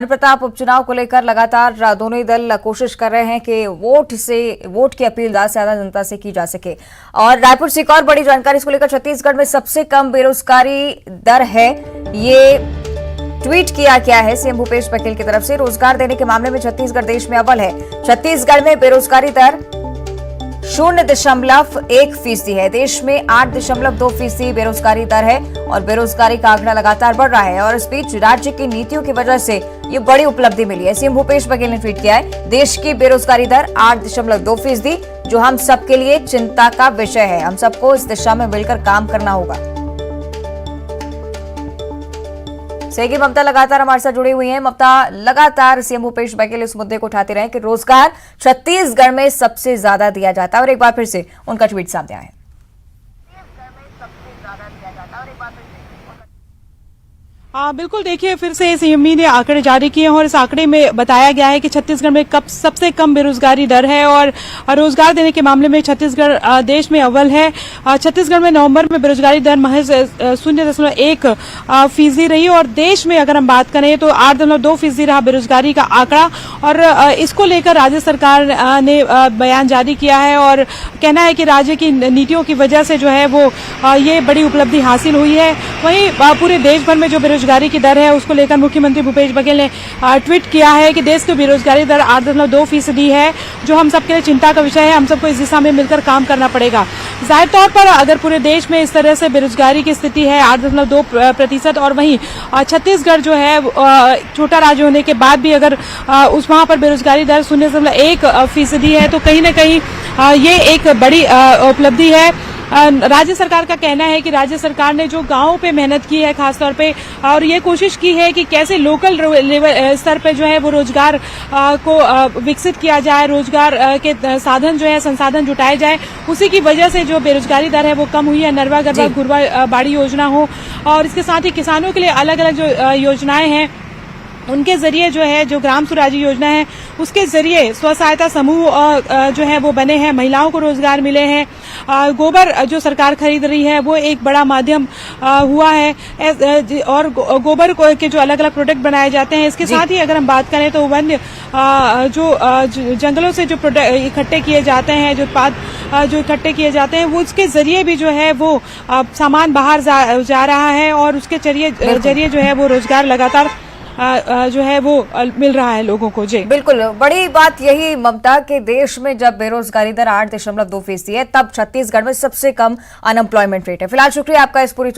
प्रताप उपचुनाव को लेकर लगातार दोनों ही दल कोशिश कर रहे हैं कि वोट की अपील ज्यादा से ज्यादा जनता से की जा सके। और रायपुर से एक और बड़ी जानकारी इसको लेकर, छत्तीसगढ़ में सबसे कम बेरोजगारी दर है, ये ट्वीट किया गया है सीएम भूपेश बघेल की तरफ से। रोजगार देने के मामले में छत्तीसगढ़ देश में अव्वल है। छत्तीसगढ़ में बेरोजगारी दर 0.1% है। देश में 8.2% बेरोजगारी दर है और बेरोजगारी का आंकड़ा लगातार बढ़ रहा है। और इस बीच राज्य की नीतियों की वजह से ये बड़ी उपलब्धि मिली है। सीएम भूपेश बघेल ने ट्वीट किया है, देश की बेरोजगारी दर 8.2%, जो हम सबके लिए चिंता का विषय है। हम सबको इस दिशा में मिलकर काम करना होगा। सहयोगी ममता लगातार हमारे साथ जुड़ी हुई हैं। ममता, लगातार सीएम भूपेश बघेल इस मुद्दे को उठाते रहे कि रोजगार छत्तीसगढ़ में सबसे ज्यादा दिया जाता है और एक बार फिर से उनका ट्वीट सामने आया है। बिल्कुल, देखिए फिर से सीएम ने आंकड़े जारी किए हैं और इस आंकड़े में बताया गया है कि छत्तीसगढ़ में सबसे कम बेरोजगारी दर है और रोजगार देने के मामले में छत्तीसगढ़ देश में अव्वल है। छत्तीसगढ़ में नवंबर में बेरोजगारी दर महज 0.1% रही और देश में अगर हम बात करें तो 8.2% रहा बेरोजगारी का आंकड़ा। और इसको लेकर राज्य सरकार ने बयान जारी किया है और कहना है कि राज्य की नीतियों की वजह से जो है वो ये बड़ी उपलब्धि हासिल हुई है। वहीं पूरे देश भर में जो बेरोजगारी की दर है उसको लेकर मुख्यमंत्री भूपेश बघेल ने ट्वीट किया है कि देश की बेरोजगारी दर 8.2% है, जो हम सबके लिए चिंता का विषय है। हम सबको इस दिशा में मिलकर काम करना पड़ेगा। जाहिर तौर पर अगर पूरे देश में इस तरह से बेरोजगारी की स्थिति है 8.2% और वहीं छत्तीसगढ़ जो है छोटा राज्य होने के बाद भी अगर वहां पर बेरोजगारी दर 0.1% है तो कहीं न कहीं ये एक बड़ी उपलब्धि है। राज्य सरकार का कहना है कि राज्य सरकार ने जो गांवों पे मेहनत की है खासतौर पे, और ये कोशिश की है कि कैसे लोकल लेवल स्तर पे जो है वो रोजगार को विकसित किया जाए, रोजगार के साधन जो है संसाधन जुटाए जाए। उसी की वजह से जो बेरोजगारी दर है वो कम हुई है। नरवा गरबा घुरवा बाड़ी योजना हो और इसके साथ ही किसानों के लिए अलग अलग जो योजनाएं हैं उनके जरिए जो है जो ग्राम स्वराज योजना है उसके जरिए स्व सहायता समूह जो है वो बने हैं, महिलाओं को रोजगार मिले हैं। गोबर जो सरकार खरीद रही है वो एक बड़ा माध्यम हुआ है और गोबर के जो अलग अलग प्रोडक्ट बनाए जाते हैं। इसके साथ ही अगर हम बात करें तो वन्य जो जंगलों से जो प्रोडक्ट इकट्ठे किए जाते हैं, जो उत्पाद जो इकट्ठे किए जाते हैं वो उसके जरिए भी जो है वो सामान बाहर जा रहा है और उसके जरिए जो है वो रोजगार लगातार जो है वो मिल रहा है लोगों को। जी बिल्कुल, बड़ी बात यही ममता के देश में जब बेरोजगारी दर 8.2% है तब छत्तीसगढ़ में सबसे कम अनएम्प्लॉयमेंट रेट है। फिलहाल शुक्रिया आपका इस पूरी